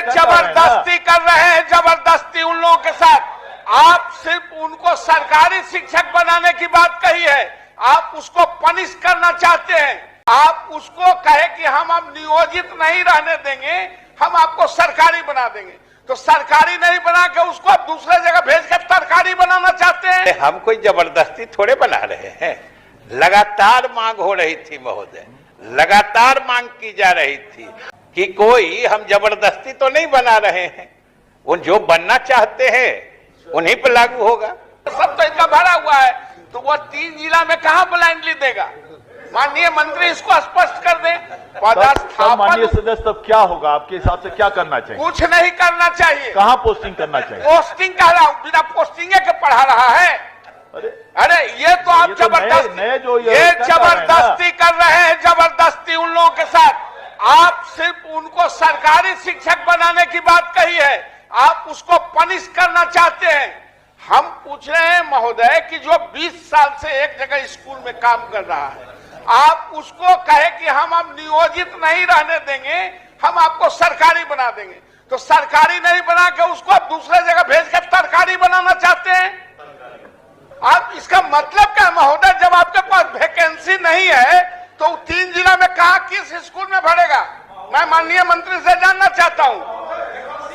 जबरदस्ती कर रहे हैं, जबरदस्ती उन लोगों के साथ। आप सिर्फ उनको सरकारी शिक्षक बनाने की बात कही है, आप उसको पनिश करना चाहते हैं। आप उसको कहे कि हम अब नियोजित नहीं रहने देंगे, हम आपको सरकारी बना देंगे, तो सरकारी नहीं बना के उसको आप दूसरे जगह भेज कर सरकारी बनाना चाहते हैं। हम कोई जबरदस्ती थोड़े बना रहे हैं, लगातार मांग हो रही थी महोदय, लगातार मांग की जा रही थी कि कोई हम जबरदस्ती तो नहीं बना रहे हैं, वो जो बनना चाहते हैं उन्हीं पर लागू होगा। सब तो इनका भरा हुआ है, तो वो 3 जिला में कहां ब्लाइंडली देगा? माननीय मंत्री इसको स्पष्ट कर दें। माननीय सदस्य, तब क्या होगा आपके हिसाब से? क्या करना चाहिए? कुछ नहीं करना चाहिए। कहां पोस्टिंग करना चाहिए? पोस्टिंग कह रहा हूं, बिना पोस्टिंग के पढ़ा रहा है। अरे ये तो आप जबरदस्ती ये जबरदस्ती कर रहे हैं, जबरदस्ती उन लोगों के साथ। आप सिर्फ उनको सरकारी शिक्षक बनाने की बात कही है, आप उसको पनिश करना चाहते हैं। हम पूछ रहे हैं महोदय कि जो 20 साल से एक जगह स्कूल में काम कर रहा है, आप उसको कहे कि हम अब नियोजित नहीं रहने देंगे, हम आपको सरकारी बना देंगे, तो सरकारी नहीं बना के उसको आप दूसरे जगह भेज कर सरकारी बनाना चाहते हैं। आप इसका मतलब क्या महोदय? जब आपके पास वैकेंसी नहीं है तो 3 जिला में कहा किस स्कूल में भरेगा? मैं माननीय मंत्री से जानना चाहता हूं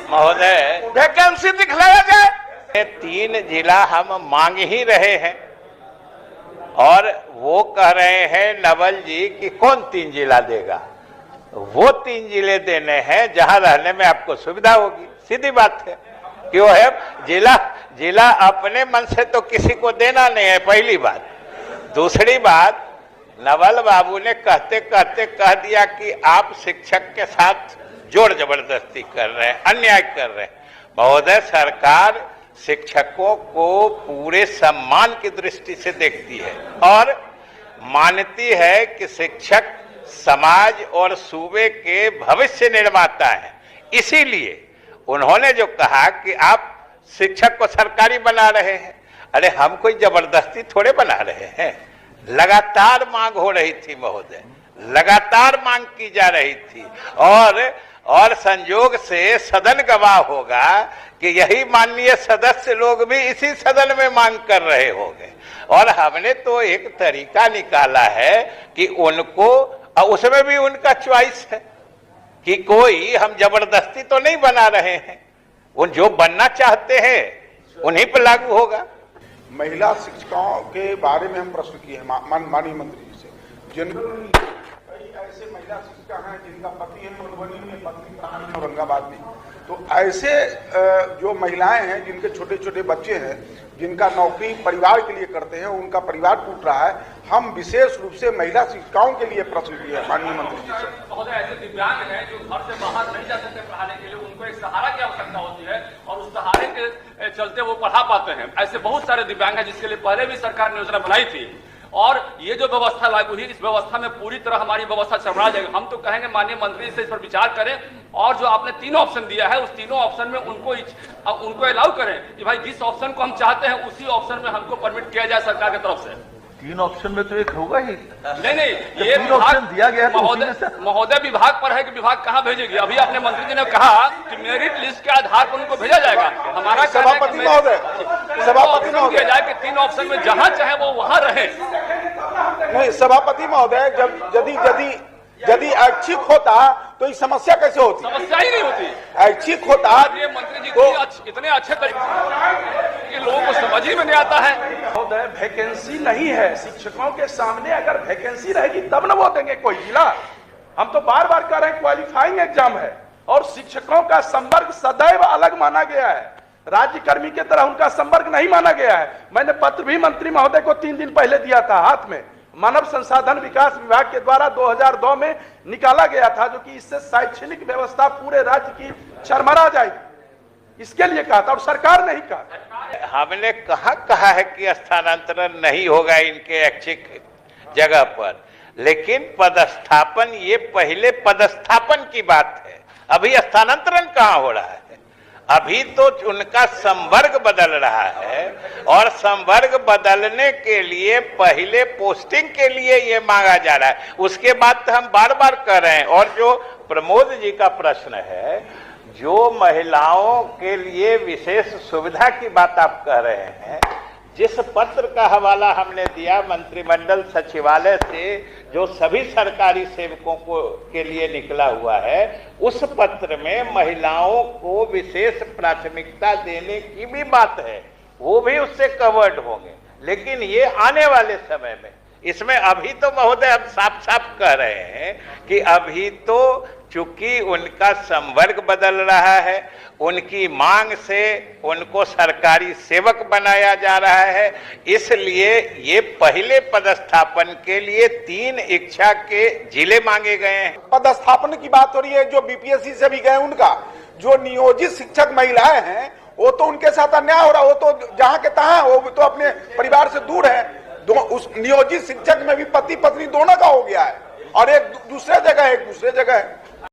महोदय, वैकेंसी दिखलाया जाए। 3 जिला हम मांग ही रहे हैं और वो कह रहे हैं नवल जी कि कौन 3 जिला देगा? वो 3 जिले देने हैं जहां रहने में आपको सुविधा होगी। सीधी बात है, क्यों है? जिला अपने मन से तो किसी को देना नहीं है, पहली बात। दूसरी बात, नवल बाबू ने कहते कहते कह दिया कि आप शिक्षक के साथ जोर जबरदस्ती कर रहे हैं, अन्याय कर रहे हैं। महोदय, सरकार शिक्षकों को पूरे सम्मान की दृष्टि से देखती है और मानती है कि शिक्षक समाज और सूबे के भविष्य निर्माता है। इसीलिए उन्होंने जो कहा कि आप शिक्षक को सरकारी बना रहे हैं, अरे हम कोई जबरदस्ती थोड़े बना रहे हैं, लगातार मांग हो रही थी महोदय, लगातार मांग की जा रही थी और संयोग से सदन गवाह होगा कि यही माननीय सदस्य लोग भी इसी सदन में मांग कर रहे होंगे। और हमने तो एक तरीका निकाला है कि उनको, उसमें भी उनका चॉइस है कि कोई हम जबरदस्ती तो नहीं बना रहे हैं, वो जो बनना चाहते हैं उन्हीं पर लागू होगा। महिला शिक्षकों के बारे में हम प्रश्न किए माननीय मंत्री जी से। जिन ऐसे महिला शिक्षिका हैं जिनका पति है मधुबनी में, पत्नी औरंगाबाद में, तो ऐसे जो महिलाएं हैं जिनके छोटे छोटे बच्चे हैं, जिनका नौकरी परिवार के लिए करते हैं, उनका परिवार टूट रहा है, हम विशेष रूप से महिला शिक्षिकाओं के लिए प्रश्न किए हैं माननीय मंत्री जी से। महोदय, ऐसे दिव्यांग हैं जो घर से बाहर नहीं जा सकते पढ़ाने के लिए, उनको एक सहारा की आवश्यकता होती है और उस सहारे के चलते वो पढ़ा पाते हैं। ऐसे बहुत सारे दिव्यांग हैं जिसके लिए पहले भी सरकार ने योजना बनाई थी और ये जो व्यवस्था लागू हुई, इस व्यवस्था में पूरी तरह हमारी व्यवस्था चरमरा जाएगी। हम तो कहेंगे माननीय मंत्री से इस पर विचार करें और जो आपने 3 ऑप्शन दिया है, उस तीनों ऑप्शन में उनको अलाउ करें कि भाई जिस ऑप्शन को हम चाहते हैं उसी ऑप्शन में हमको परमिट किया जाए सरकार की तरफ से। 3 ऑप्शन में तो एक होगा ही नहीं, ये 3 ऑप्शन दिया गया महोदय विभाग पर है कि विभाग कहाँ भेजेगी। अभी अपने मंत्री जी ने कहा कि मेरिट लिस्ट के आधार पर उनको भेजा जाएगा। हमारा सभापति महोदय दिया जाए कि 3 ऑप्शन में जहाँ चाहे वो वहाँ रहे। नहीं सभापति महोदय, यदि ऐच्छिक होता तो ये समस्या कैसे होती? समस्या ही नहीं होती। ऐच्छिक होता मंत्री जी तो इतने अच्छे तरीके कि लोगों को समझ ही में नहीं आता है। महोदय, वैकेंसी नहीं है शिक्षकों के सामने, अगर वैकेंसी रहेगी तब न वो देंगे कोई जिला। हम तो बार बार कह रहे हैं क्वालिफाइंग एग्जाम है और शिक्षकों का संवर्ग सदैव अलग माना गया है, राज्य कर्मी की तरह उनका संवर्ग नहीं माना गया है। मैंने पत्र भी मंत्री महोदय को 3 दिन पहले दिया था हाथ में, मानव संसाधन विकास विभाग के द्वारा 2002 में निकाला गया था, जो कि इससे शैक्षणिक व्यवस्था पूरे राज्य की चरमरा जाएगी, इसके लिए कहा था और सरकार ने ही कहा। हमने कहा है कि स्थानांतरण नहीं होगा इनके ऐच्छिक जगह पर, लेकिन पदस्थापन, ये पहले पदस्थापन की बात है, अभी स्थानांतरण कहाँ हो रहा है? अभी तो उनका संवर्ग बदल रहा है और संवर्ग बदलने के लिए पहले पोस्टिंग के लिए ये मांगा जा रहा है। उसके बाद तो हम बार बार कह रहे हैं। और जो प्रमोद जी का प्रश्न है, जो महिलाओं के लिए विशेष सुविधा की बात आप कह रहे हैं, जिस पत्र का हवाला हमने दिया मंत्रिमंडल सचिवालय से, जो सभी सरकारी सेवकों को के लिए निकला हुआ है, उस पत्र में महिलाओं को विशेष प्राथमिकता देने की भी बात है, वो भी उससे कवर्ड होंगे। लेकिन ये आने वाले समय में, इसमें अभी तो महोदय हम साफ साफ कह रहे हैं कि अभी तो चूंकि उनका संवर्ग बदल रहा है, उनकी मांग से उनको सरकारी सेवक बनाया जा रहा है, इसलिए ये पहले पदस्थापन के लिए 3 इच्छा के जिले मांगे गए हैं। पदस्थापन की बात हो रही है, जो बीपीएससी से भी गए उनका, जो नियोजित शिक्षक महिलाएं हैं वो तो उनके साथ अन्याय हो रहा, वो तो जहां के तहां, वो तो अपने परिवार से दूर है। उस नियोजित शिक्षक में भी पति पत्नी दोनों का हो गया है, और एक दूसरे जगह है, एक दूसरे जगह है।